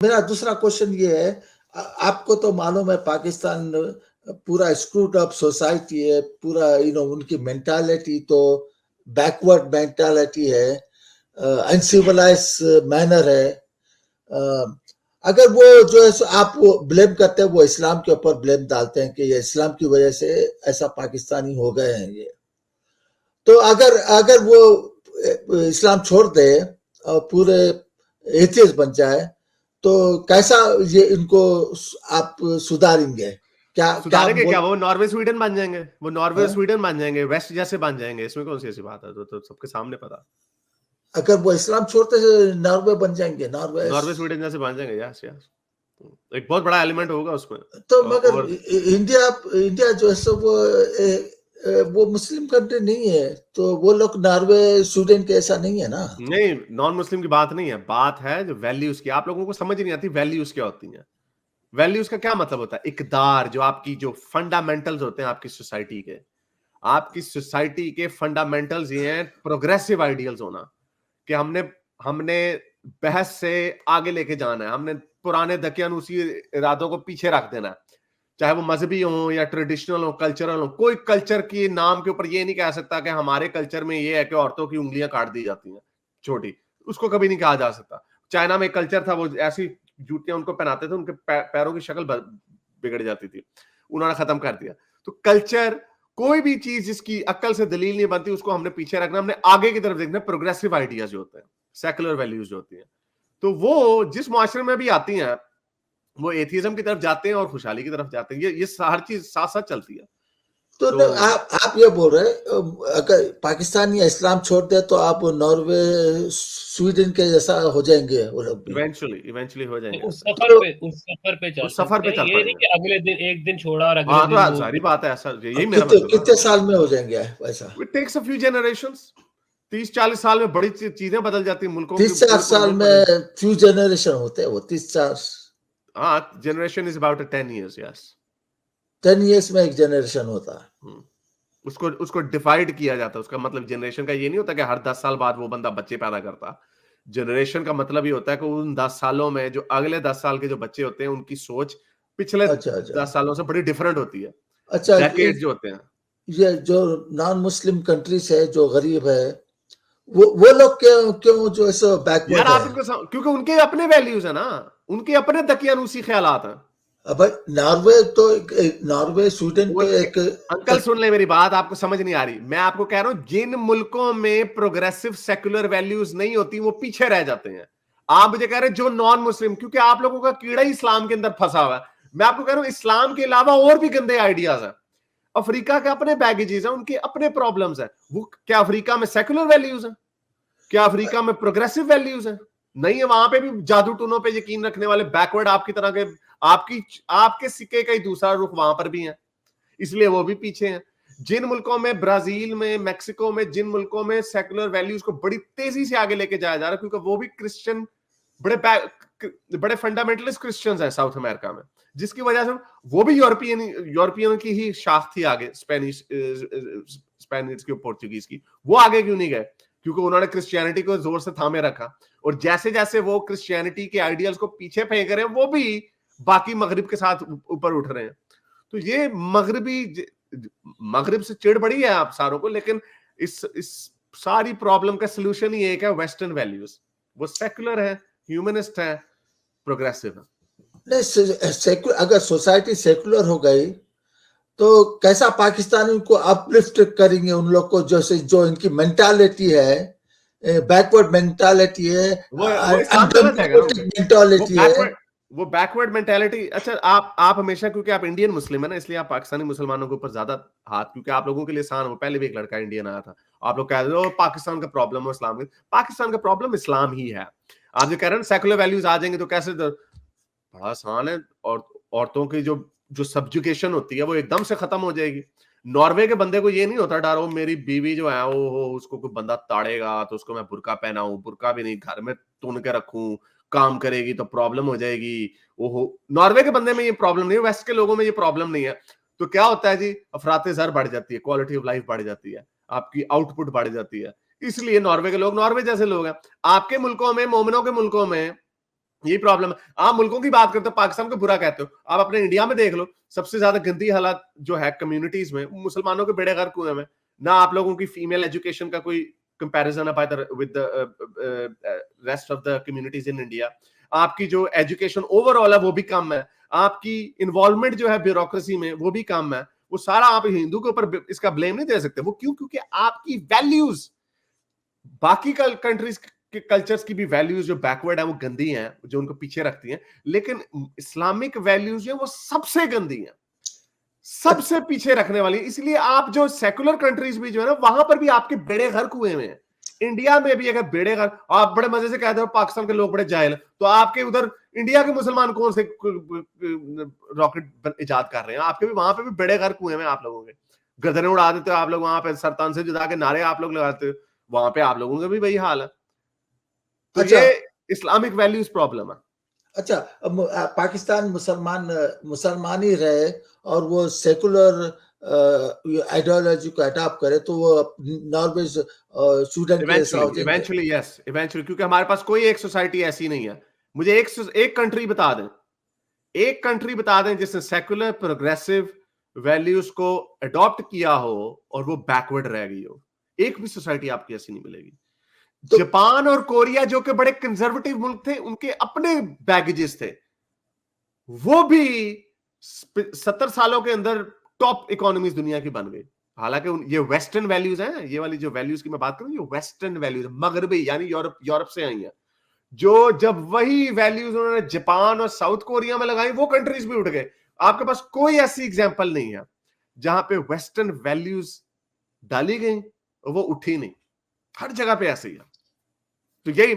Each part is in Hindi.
मेरा दूसरा क्वेश्चन ये है, आपको तो मालूम है पाकिस्तान पूरा स्क्रूड अप सोसाइटी है, पूरा उनकी मेंटालिटी तो बैकवर्ड मेंटालिटी है, अनसिविलाइज मैनर है। अगर वो जो है आप वो ब्लेम करते हैं, वो इस्लाम के ऊपर ब्लेम डालते हैं कि ये इस्लाम की वजह से ऐसा पाकिस्तानी हो गए हैं ये। तो अगर अगर वो इस्लाम छोड़ दे और पूरे एथियस्ट बन जाए तो कैसा ये इनको आप सुधारेंगे? क्या क्या सुधारेंगे क्या? वो नॉर्वे स्वीडन बन जाएंगे, वो नॉर्वे हाँ? स्वीडन बन जाएंगे, वेस्ट जैसे बन जाएंगे। इसमें कौन सी ऐसी बात है? तो सबके सामने पता। अगर वो इस्लाम छोड़ते नॉर्वे बन जाएंगे, नॉर्वे नॉर्वे स्वीडन जैसे बन जाएंगे। यस यस, एक बहुत बड़ा एलिमेंट होगा उसमें। तो मगर और इंडिया इंडिया जो है सो वो मुस्लिम कंट्री नहीं है, तो वो लोग नॉर्वे स्वीडन के ऐसा नहीं है ना। नहीं, नॉन मुस्लिम की बात नहीं है, बात है जो वैल्यूज की। आप लोगों को समझ नहीं आती वैल्यूज क्या होती हैं। वैल्यूज का क्या मतलब होता है? इकदार, जो आपकी जो फंडामेंटल्स होते हैं आपकी सोसाइटी के, आपकी सोसाइटी के फंडामेंटल्स ये हैं प्रोग्रेसिव आइडियल्स होना, कि हमने हमने बहस से आगे लेके जाना है, हमने पुराने दकियानूसी इरादों को पीछे रख देना है, चाहे वो मजहबी हो या ट्रेडिशनल हो, कल्चरल हो। कोई कल्चर के नाम के ऊपर ये नहीं कह सकता कि हमारे कल्चर में ये है कि औरतों की उंगलियां काट दी जाती हैं छोटी, उसको कभी नहीं कहा जा सकता। चाइना में एक कल्चर था, वो ऐसी जूतियां उनको पहनाते थे, उनके पैरों की शक्ल बिगड़ जाती थी, उन्होंने खत्म कर दिया। तो कल्चर, कोई भी चीज जिसकी अक्ल से दलील नहीं बनती, उसको हमने पीछे रखना, हमने आगे की तरफ देखना। प्रोग्रेसिव आइडियाज जो होते हैं, सेकुलर वैल्यूज जो होती हैं, तो वो जिस मुआशरे में भी आती हैं, वो एथिज्म की तरफ जाते हैं और खुशहाली की तरफ जाते हैं। ये हर चीज साथ साथ चलती है। तो तो आप ये बोल रहे हैं, अगर पाकिस्तान या इस्लाम छोड़ दे तो आप नॉर्वे स्वीडन के जैसा हो जाएंगे वो लोग भी? इवेंचुअली हो जाएंगे उस ऐसा। सफर पे चल उस सफर सकते पे हैं, चल ये नहीं पड़ेंगे। कि अगले दिन एक दिन छोड़ा और अगले हाँ, तो दिन वो सारी बात है, ऐसा यही मेरा कितने मतलब कितने है। साल में हो जाएंगे वैसा? It takes a few generations. 30-40 साल में बड़ी चीजें बदल जाती हैं, मुल्कों के 30-4 पूरे साल मुल्क बदल। में फ्यू जनरेशन होते हैं वो 30-4। हाँ, generation is about 10 years। Yes. 10 years में एक जनरेशन होता है। उसको उसको डिवाइड किया जाता है। उसका मतलब जनरेशन का ये नहीं होता कि हर 10 साल बाद वो बंदा बच्चे पैदा करता। जनरेशन का मतलब ये होता है कि उन 10 सालों में जो अगले 10 साल के जो बच्चे होते हैं, उनकी सोच पिछले अच्छा अच्छा 10 सालों से बड़ी डिफरेंट होती है। अच्छा। डेकेड जो होते हैं। ये जो नॉन मुस्लिम कंट्रीज है, जो गरीब है, वो लोग क्यों क्यों जो ऐसा यार बैकवर्ड है? आप क्योंकि उनके अपने वैल्यूज है ना, उनके अपने दकियानूसी ख्यालात हैं। अब नॉर्वे तो नॉर्वे स्वीडन वो तो एक अंकल सुन ले मेरी बात, आपको समझ नहीं आ रही। मैं आपको कह रहा हूं, जिन मुल्कों में प्रोग्रेसिव सेक्युलर वैल्यूज नहीं होती, वो पीछे रह जाते हैं। आप मुझे कह रहे हैं जो नॉन मुस्लिम, क्योंकि आप लोगों का कीड़ा ही इस्लाम के अंदर फंसा हुआ है। मैं आपको कह रहा हूं इस्लाम के अलावा और भी गंदे आइडियाज हैं। अफ्रीका के अपने बैगेजेस हैं, उनके अपने प्रॉब्लम्स हैं। वो क्या अफ्रीका में सेक्युलर वैल्यूज हैं? क्या अफ्रीका में प्रोग्रेसिव वैल्यूज हैं? नहीं है। वहां पे भी जादू टूनों पे यकीन रखने वाले बैकवर्ड आपकी तरह के, आपके सिक्के का ही दूसरा रुख वहां पर भी है, इसलिए वो भी पीछे हैं। जिन मुल्कों में, ब्राजील में, मेक्सिको में, जिन मुल्कों में सेकुलर वैल्यूज को बड़ी तेजी से आगे लेके जाया जा रहा है, क्योंकि वो भी क्रिश्चियन, बड़े फंडामेंटलिस्ट क्रिश्चियंस हैं साउथ अमेरिका में, जिसकी वजह से वो भी यूरोपियन की ही शाख थी आगे। स्पेनिश की, पोर्चुगीज की, वो आगे क्यों नहीं गए? क्योंकि उन्होंने क्रिश्चियनिटी को जोर से थामे रखा। और जैसे जैसे वो क्रिश्चियनिटी के आइडियल्स को पीछे फेंक रहे हैं, वो भी बाकी मगरिब के साथ ऊपर उठ रहे हैं। तो ये मगरिब से चिढ़ बड़ी है आप सारों को, लेकिन इस सारी प्रॉब्लम का सलूशन ही एक है, वेस्टर्न वैल्यूज। वो सेकुलर है, ह्यूमनिस्ट है, प्रोग्रेसिव है। नहीं, अगर सोसाइटी सेकुलर हो गई तो कैसा पाकिस्तानी को अपलिफ्ट करेंगे उन लोग को, जैसे जो इनकी मेंटालिटी है, बैकवर्ड मेंटालिटी है, वो इस्लाम चला जाएगा ना उनके। मेंटालिटी है। वो बैकवर्ड मेंटालिटी। अच्छा, आप हमेशा, क्योंकि आप इंडियन मुस्लिम है ना, इसलिए आप पाकिस्तानी मुसलमानों के ऊपर ज्यादा हाथ, क्योंकि आप लोगों के लिए आसान हो। पहले भी एक लड़का इंडियन आया था, आप लोग कह रहे हो पाकिस्तान का प्रॉब्लम हो इस्लाम। पाकिस्तान का प्रॉब्लम इस्लाम ही है। आप जो कह रहे हैं सेकुलर वैल्यूज आ जाएंगे तो कैसे? बड़ा आसान है। और औरतों की जो जो सब्जुकेशन होती है वो एकदम से खत्म हो जाएगी। नॉर्वे के बंदे को ये नहीं होता डर, मेरी बीवी जो है वो उसको कोई बंदा ताड़ेगा तो उसको मैं बुर्का पहनाऊं, बुर्का भी नहीं, घर में तुन के रखूं, काम करेगी तो प्रॉब्लम हो जाएगी। ओहो, नॉर्वे के बंदे में ये प्रॉब्लम नहीं है, वेस्ट के लोगों में ये प्रॉब्लम नहीं है। तो क्या होता है जी, अफराते ज़र बढ़ जाती है, क्वालिटी ऑफ लाइफ बढ़ जाती है, आपकी आउटपुट बढ़ जाती है। इसलिए नॉर्वे के लोग नॉर्वे जैसे लोग हैं। आपके मुल्कों में, मोमिनों के मुल्कों में यही प्रॉब्लम है। आप मुल्कों की बात करते हो, पाकिस्तान को बुरा कहते हो, आप अपने इंडिया में देख लो, सबसे ज्यादा गंदी हालात जो है कम्युनिटीज में, मुसलमानों के बेड़े गर्क हुए हैं। ना आप लोगों की फीमेल एजुकेशन का कोई कंपैरिजन है with the rest of the communities in India. आपकी जो एजुकेशन ओवरऑल है वो भी कम है, आपकी इन्वॉल्वमेंट जो है ब्यूरोक्रेसी में वो भी कम है। वो सारा आप हिंदू के ऊपर इसका ब्लेम नहीं दे सकते। वो क्यों? क्योंकि आपकी वैल्यूज, बाकी कंट्रीज के कल्चर्स की भी वैल्यूज जो बैकवर्ड है वो गंदी हैं, जो उनको पीछे रखती हैं, लेकिन इस्लामिक वैल्यूज जो वो सबसे गंदी हैं, सबसे पीछे रखने वाली। इसलिए आप जो सेकुलर कंट्रीज भी जो है ना, वहां पर भी आपके बेड़े गर्क हुए हुए हैं। इंडिया में भी अगर बेड़े गर्क, आप बड़े मजे से कहते हो पाकिस्तान के लोग बड़े जाहिल, तो आपके उधर इंडिया के मुसलमान कौन से रॉकेट इजाद कर रहे हैं? आपके भी वहां पे भी बेड़े गर्क हुए हैं आप लोगों के। गर्दनें उड़ा देते हो आप लोग वहां पे, सरतान से जुदा के नारे आप लोग लगाते हो, वहां पे आप लोगों का भी वही हाल है। तो अच्छा, ये इस्लामिक वैल्यूज प्रॉब्लम है। अच्छा, पाकिस्तान मुसलमान ही रहे और वो सेकुलर आइडियोलॉजी को अडॉप्ट करे तो वो नॉर्वे स्वीडन के साउथ इवेंचुअली यस, इवेंचुअली, क्योंकि हमारे पास कोई एक सोसाइटी ऐसी नहीं है। मुझे एक कंट्री बता दें, एक कंट्री बता दें जिसने सेकुलर प्रोग्रेसिव वैल्यूज को अडॉप्ट किया हो और वो बैकवर्ड रह गई हो। एक भी सोसाइटी आपकी ऐसी नहीं मिलेगी। तो जापान और कोरिया जो कि बड़े कंजर्वेटिव मुल्क थे, उनके अपने बैगेजेस थे, वो भी 70 सालों के अंदर टॉप इकोनॉमीज दुनिया की बन गई। हालांकि ये वेस्टर्न वैल्यूज हैं, ये वाली जो वैल्यूज की मैं बात करूं, ये वेस्टर्न वैल्यूज, मगरबी यानी यूरोप से आई हैं। जो जब वही वैल्यूज उन्होंने जापान और साउथ कोरिया में लगाई, वो कंट्रीज भी उठ गए। आपके पास कोई ऐसी एग्जांपल नहीं है जहां पे वेस्टर्न वैल्यूज डाली गई और वो उठी नहीं। हर जगह पे ऐसे ही है। तो यही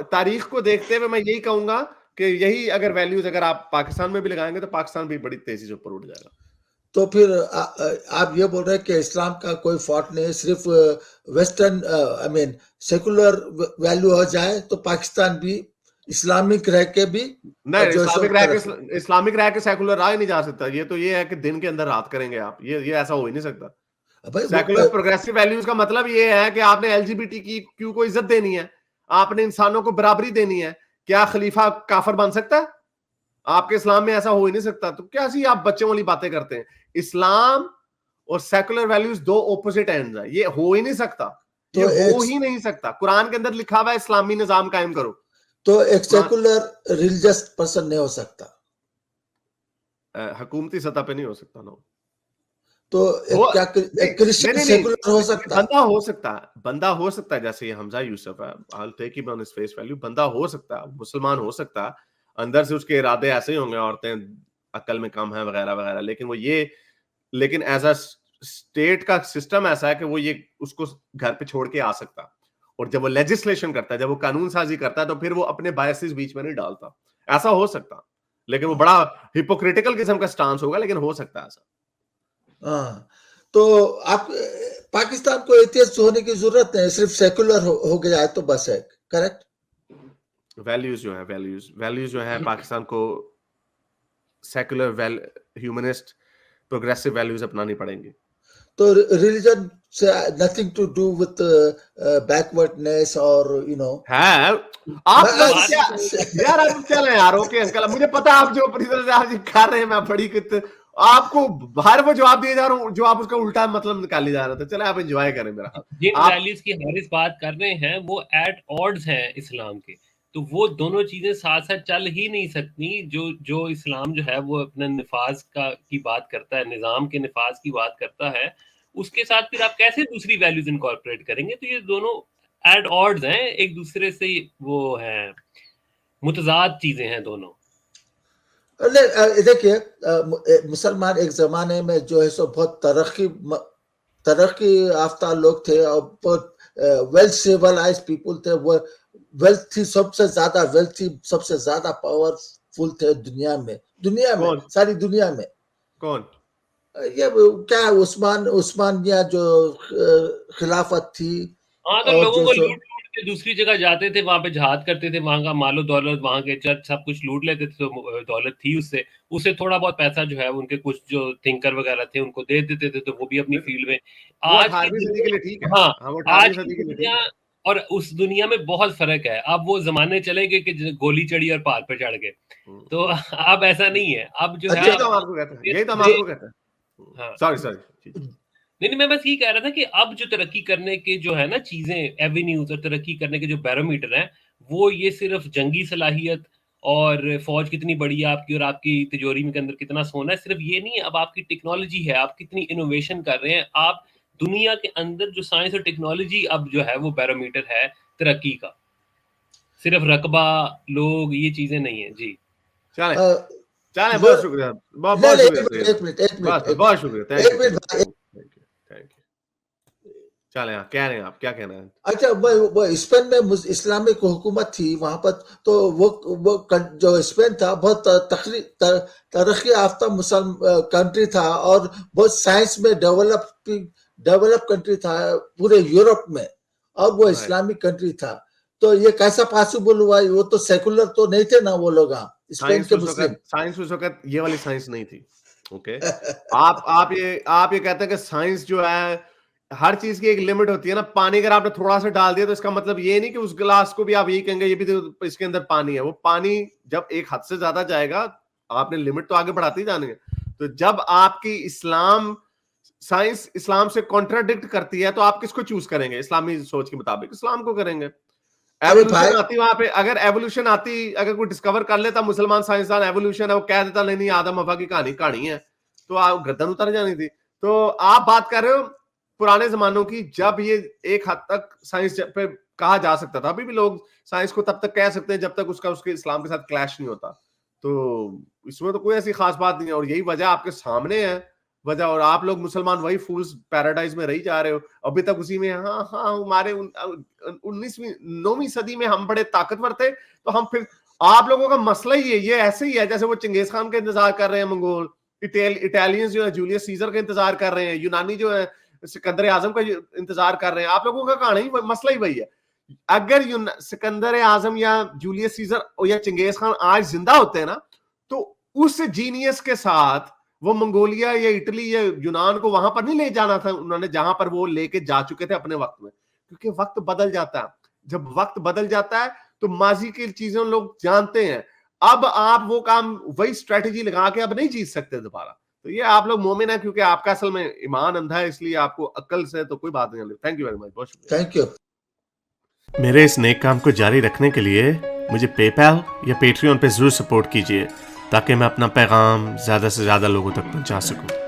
तारीख को देखते हुए मैं यही कहूंगा कि यही अगर वैल्यूज अगर आप पाकिस्तान में भी लगाएंगे तो पाकिस्तान भी बड़ी तेजी से ऊपर उठ जाएगा। तो फिर आप ये बोल रहे हैं कि इस्लाम का कोई फॉल्ट नहीं है, सिर्फ western I mean secular value हो जाए तो पाकिस्तान भी इस्लामिक रह के भी नहीं, जो इस्लामिक रह के सेकुलर रहा ही नहीं जा सकता। ये है कि दिन के अंदर रात करेंगे आप, ये ऐसा हो ही नहीं सकता। सेकुलर प्रोग्रेसिव वैल्यूज का मतलब ये है कि आपने एलजीबीटी की क्यू को इज्जत देनी है, आपने इंसानों को बराबरी देनी है। क्या खलीफा काफर बन सकता है? आपके इस्लाम में ऐसा हो ही नहीं सकता। तो क्या सी आप बच्चों वाली बातें करते हैं? इस्लाम और सेकुलर वैल्यूज दो ऑपोजिट एंड्स है, ये हो ही नहीं सकता। तो ये हो ही नहीं सकता। कुरान के अंदर लिखा हुआ है इस्लामी निजाम कायम करो। तो एक सेकुलर रिलीजियस पर्सन नहीं हो सकता, हुकूमती सतह पे नहीं हो सकता ना। तो क्या क्रिश्चियन सेकुलर हो सकता? बंदा हो सकता है जैसे ये हमजा यूसुफ है, I'll take him on his face value, बंदा हो सकता है, मुसलमान हो सकता है, अंदर से उसके इरादे ऐसे ही होंगे, औरतें अकल में कम है वगैरह वगैरह, लेकिन एज अ स्टेट का सिस्टम ऐसा है कि वो ये उसको घर पे छोड़ के आ सकता। और जब वो लेजिस्लेशन करता है, जब वो कानून साजी करता है, तो फिर वो अपने बायसेस बीच में नहीं डालता। ऐसा हो सकता, लेकिन वो बड़ा हिपोक्रिटिकल किस्म का स्टांस होगा, लेकिन हो सकता है ऐसा। हाँ, तो आप पाकिस्तान को एथियस्ट होने की जरूरत नहीं, सिर्फ सेकुलर हो गया तो बस है, करेक्ट? वैल्यूज जो है पाकिस्तान को सेकुलर ह्यूमनिस्ट प्रोग्रेसिव वैल्यूज अपनानी पड़ेंगी। तो रिलीजन से nothing to do with backwardness और है आप यार आप चले यार, ओके अंकल, मुझे पता आप जो अपनी तरह से आज कर रहे हैं, मैं बड़ी आपको हर वो जवाब दिए जा रहा हूँ जो आप उसका उल्टा मतलब निकाले जा रहे थे। चले आप एंजॉय करें मेरा। जिन वैल्यूज की हारिस बात कर रहे हैं वो एट ऑड्स हैं इस्लाम के, तो वो दोनों चीजें साथ साथ चल ही नहीं सकती। जो इस्लाम जो है वो अपने निफाज की बात करता है, निजाम के निफाज की बात करता है, उसके साथ फिर आप कैसे दूसरी वैल्यूज इनकॉर्पोरेट करेंगे? तो ये दोनों एट ऑड्स हैं, एक दूसरे से वो है, मुतजाद चीजें हैं दोनों। देखिए, मुसलमान एक जमाने में जो है सो बहुत तरक्की याफ्ता लोग थे और बहुत वेल सिविलाइज्ड पीपल थे। वो वेल्थी, सबसे ज्यादा पावरफुल थे दुनिया में सारी दुनिया में। कौन? ये क्या उस्मानिया जो खिलाफत थी। हाँ, तो लोगों को लूट के दूसरी जगह जाते थे, वहां पे जहाद करते थे, वहां का मालो दौलत, वहां के चर्च सब कुछ लूट लेते थे, तो दौलत थी उससे थोड़ा बहुत पैसा जो है उनके कुछ जो थिंकर वगैरह थे उनको दे देते थे, तो वो भी अपनी फील्ड में। आज की दुनिया और उस दुनिया में बहुत फर्क है। अब वो जमाने चले गए कि गोली चढ़ी और पहाड़ पे चढ़ गए, तो अब ऐसा नहीं है। अब जो है यही तो हम आपको कहते हैं, यही तो हम आपको कहते हैं। हाँ। सॉरी नहीं, मैं बस ये कह रहा था कि अब जो तरक्की करने के जो है ना चीजें, एवेन्यूज और तरक्की करने के जो बैरोमीटर हैं, वो ये सिर्फ जंगी सलाहियत और फौज कितनी बड़ी है आपकी और आपकी तिजोरी के अंदर कितना सोना है, सिर्फ ये नहीं है। अब आपकी टेक्नोलॉजी है, आप कितनी इनोवेशन कर रहे हैं, आप दुनिया के अंदर जो साइंस और टेक्नोलॉजी अब जो है वो बैरोमीटर है तरक्की का, सिर्फ रकबा, लोग, ये चीजें नहीं है जी। चलें बहुत शुक्रिया, बहुत शुक्रिया, एक मिनट बहुत शुक्रिया, थैंक यू। चलें, कह रहे हैं आप, क्या कहना है? अच्छा, वो स्पेन में इस्लामिक हुकूमत थी वहां पर, तो वो जो स्पेन था बहुत तरक्की याफ्ता मुसलमान कंट्री था और बहुत साइंस में डेवलप कंट्री था पूरे यूरोप में, और वो इस्लामिक कंट्री था। तो ये कैसा पॉसिबल हुआ? वो तो सेकुलर तो नहीं थे ना वो लोग, स्पेन के मुस्लिम। साइंस उस वक्त ये वाली साइंस नहीं थी। ओके, आप ये कहते हैं कि साइंस जो है, हर चीज की एक लिमिट होती है ना। पानी अगर आपने थोड़ा सा डाल दिया तो इसका मतलब ये नहीं कि उस गिलास को भी आप यही कहेंगे ये भी तो इसके अंदर पानी है। वो पानी जब एक हद से ज्यादा जाएगा, आपने लिमिट तो आगे बढ़ाती जानी है। तो जब आपकी साइंस इस्लाम से कॉन्ट्राडिक्ट करती है तो आप किसको चूज करेंगे? इस्लामी सोच के मुताबिक इस्लाम को करेंगे। एवोल्यूशन आती वहां पे, अगर एवोल्यूशन आती, अगर कोई डिस्कवर कर लेता मुसलमान साइंसदान एवोल्यूशन है, वो कह देता नहीं आदम हवा की कहानी है, तो आप गर्दन उतर जानी थी। तो आप बात कर रहे हो पुराने जमानों की, जब ये एक हद तक साइंस पे कहा जा सकता था। अभी भी लोग साइंस को तब तक कह सकते हैं जब तक उसके इस्लाम के साथ क्लैश नहीं होता। तो इसमें तो कोई ऐसी खास बात नहीं है, और यही वजह आपके सामने है वजह। और आप लोग मुसलमान वही फूल्स पैराडाइज में रही जा रहे हो अभी तक उसी में। हाँ, हमारे 9वीं सदी में हम बड़े ताकतवर थे, तो हम फिर, आप लोगों का मसला ही है, ये ऐसे ही है जैसे वो चंगेज खान का इंतजार कर रहे हैं मंगोल, इटालियंस जो है जूलियस सीजर का इंतजार कर रहे हैं, यूनानी जो है सिकंदर आजम का इंतजार कर रहे हैं। आप लोगों का कहानी मसला ही वही है। अगर सिकंदर आजम या जूलियस सीजर या चंगेज खान आज जिंदा होते हैं ना, तो उस जीनियस के साथ वो मंगोलिया या इटली या यूनान को वहां पर नहीं ले जाना था उन्होंने, जहां पर वो लेके जा चुके थे अपने वक्त में। क्योंकि वक्त बदल जाता है, जब वक्त बदल जाता है तो माजी की चीजें लोग जानते हैं। अब आप वो काम, वही स्ट्रेटेजी लगा के अब नहीं जीत सकते दोबारा। तो ये आप लोग मोमिन है क्योंकि आपका असल में ईमान अंधा है, इसलिए आपको अक्ल से तो कोई बात नहीं। थैंक यू वेरी मच, बहुत शुक्रिया। Thank you. मेरे इस नेक काम को जारी रखने के लिए मुझे पेपैल या पेट्रियन पे जरूर सपोर्ट कीजिए, ताकि मैं अपना पैगाम ज्यादा से ज्यादा लोगों तक पहुंचा सकूं।